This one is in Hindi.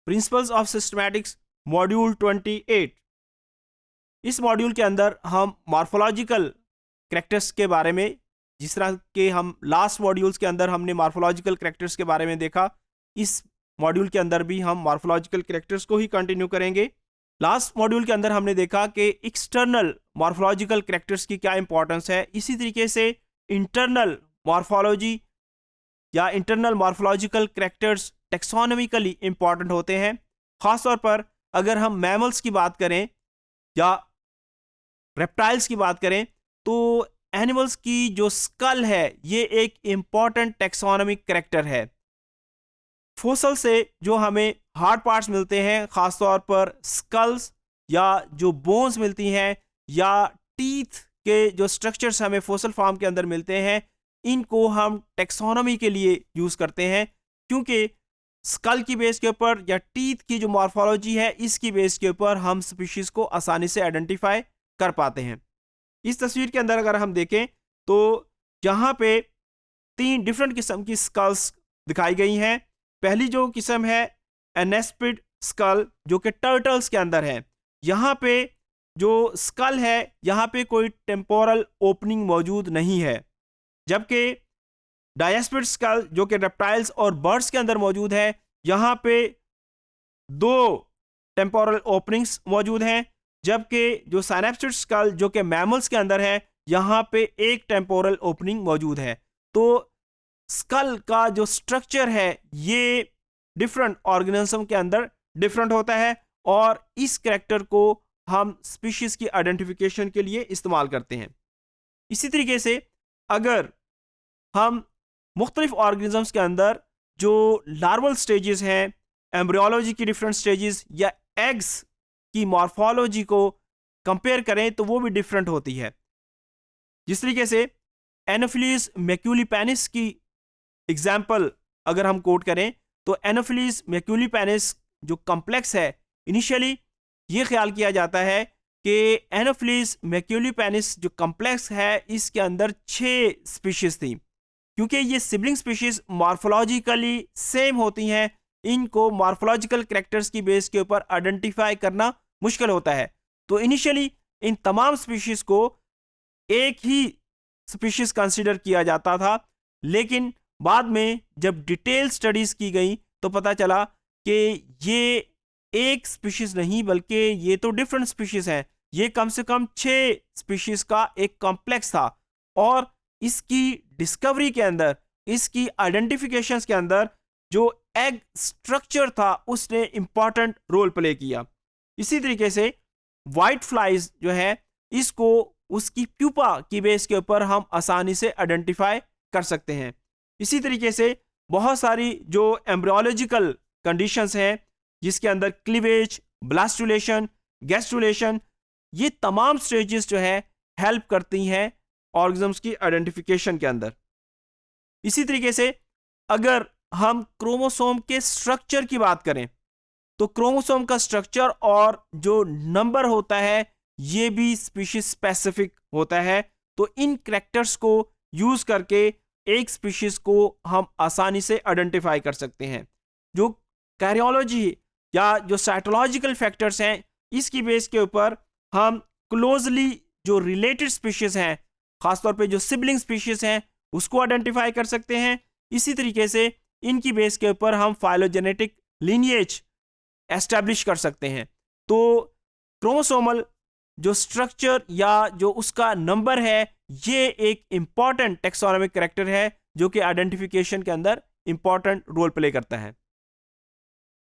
Principles of systematics module 28। इस मॉड्यूल के अंदर हम मॉर्फोलॉजिकल कैरेक्टर्स के बारे में, जिस तरह के हम लास्ट मॉड्यूल्स के अंदर हमने मॉर्फोलॉजिकल कैरेक्टर्स के बारे में देखा, इस मॉड्यूल के अंदर भी हम मॉर्फोलॉजिकल कैरेक्टर्स को ही कंटिन्यू करेंगे। लास्ट मॉड्यूल के अंदर हमने देखा कि एक्सटर्नल मॉर्फोलॉजिकल कैरेक्टर्स की क्या इंपॉर्टेंस है। इसी तरीके से इंटरनल मॉर्फोलॉजी या internal morphological characters taxonomically important होते हैं। ख़ासतौर पर अगर हम मैमल्स की बात करें या रेप्टाइल्स की बात करें तो एनिमल्स की जो स्कल है ये एक इम्पॉर्टेंट टेक्सोनॉमिक कैरेक्टर है। फोसल से जो हमें हार्ड पार्ट्स मिलते हैं, ख़ासतौर पर स्कल्स या जो बोन्स मिलती हैं या टीथ के जो स्ट्रक्चर्स हमें फोसल फॉर्म के अंदर मिलते हैं, इनको हम टेक्सोनॉमी के लिए यूज़ करते हैं, क्योंकि स्कल की बेस के ऊपर या टीथ की जो मॉर्फोलॉजी है इसकी बेस के ऊपर हम स्पीशीज़ को आसानी से आइडेंटिफाई कर पाते हैं। इस तस्वीर के अंदर अगर हम देखें तो यहाँ पे 3 डिफरेंट किस्म की स्कल्स दिखाई गई हैं। पहली जो किस्म है एनेस्पिड स्कल, जो कि टर्टल्स के अंदर है। यहाँ पे जो स्कल है यहाँ पे कोई टेम्पोरल ओपनिंग मौजूद नहीं है, जबकि डायस्पिड स्कल जो कि रेप्टाइल्स और बर्ड्स के अंदर मौजूद है, यहाँ पे 2 टेम्पोरल ओपनिंग्स मौजूद हैं, जबकि जो साइनेप्सिड स्कल जो कि मैमल्स के अंदर है यहाँ पे 1 टेम्पोरल ओपनिंग मौजूद है। तो स्कल का जो स्ट्रक्चर है ये डिफरेंट ऑर्गेनिज्म के अंदर डिफरेंट होता है और इस कैरेक्टर को हम स्पीशीज की आइडेंटिफिकेशन के लिए इस्तेमाल करते हैं। इसी तरीके से अगर हम मुख्तलिफ ऑर्गेनिजम्स के अंदर जो लार्वल स्टेजेस हैं, एम्ब्रियोलॉजी की डिफरेंट स्टेजेस या एग्स की मॉर्फोलॉजी को कंपेयर करें तो वो भी डिफरेंट होती है। जिस तरीके से एनोफिलीज मैक्यूलिपेनिस की एग्जाम्पल अगर हम कोट करें तो एनोफिलीज मैक्यूलिपेनिस जो कम्प्लेक्स है, इनिशियली ये ख्याल किया जाता है कि एनोफिलीज मैक्यूलिपेनिस जो कम्प्लेक्स है इसके अंदर 6 स्पीशीज थी। क्योंकि ये सिबलिंग स्पीशीज मॉर्फोलॉजिकली सेम होती हैं, इनको मॉर्फोलॉजिकल कैरेक्टर्स की बेस के ऊपर आइडेंटिफाई करना मुश्किल होता है। तो इनिशियली इन तमाम स्पीशीज को एक ही स्पीशीज कंसीडर किया जाता था, लेकिन बाद में जब डिटेल स्टडीज की गई तो पता चला कि ये एक स्पीशीज नहीं बल्कि ये तो डिफरेंट स्पीशीज हैं। ये कम से कम 6 स्पीशीज का एक कॉम्प्लेक्स था और इसकी डिस्कवरी के अंदर, इसकी आइडेंटिफिकेशंस के अंदर जो एग स्ट्रक्चर था उसने इंपॉर्टेंट रोल प्ले किया। इसी तरीके से वाइट फ्लाइज जो है इसको उसकी प्यूपा की बेस के ऊपर हम आसानी से आइडेंटिफाई कर सकते हैं। इसी तरीके से बहुत सारी जो एम्ब्रियोलॉजिकल कंडीशंस हैं जिसके अंदर क्लीवेज, ब्लास्टुलेशन, गैस्ट्रुलेशन, ये तमाम स्टेजेस जो है हेल्प करती हैं ऑर्गेनिज्म्स की आइडेंटिफिकेशन के अंदर। इसी तरीके से अगर हम क्रोमोसोम के स्ट्रक्चर की बात करें तो क्रोमोसोम का स्ट्रक्चर और जो नंबर होता है ये भी स्पीशीज स्पेसिफिक होता है। तो इन कैरेक्टर्स को यूज करके एक स्पीशीज को हम आसानी से आइडेंटिफाई कर सकते हैं। जो कैरियोलॉजी या जो साइटोलॉजिकल फैक्टर्स हैं इसकी बेस के ऊपर हम क्लोजली जो रिलेटेड स्पीशीज हैं, खासतौर पे जो सिबलिंग स्पीशीज हैं, उसको आइडेंटिफाई कर सकते हैं। इसी तरीके से इनकी बेस के ऊपर हम फाइलोजेनेटिक लीनिएज एस्टैब्लिश कर सकते हैं। तो क्रोमोसोमल जो स्ट्रक्चर या जो उसका नंबर है ये एक इम्पॉर्टेंट टेक्सोनॉमिक कैरेक्टर है जो कि आइडेंटिफिकेशन के अंदर इम्पॉर्टेंट रोल प्ले करता है।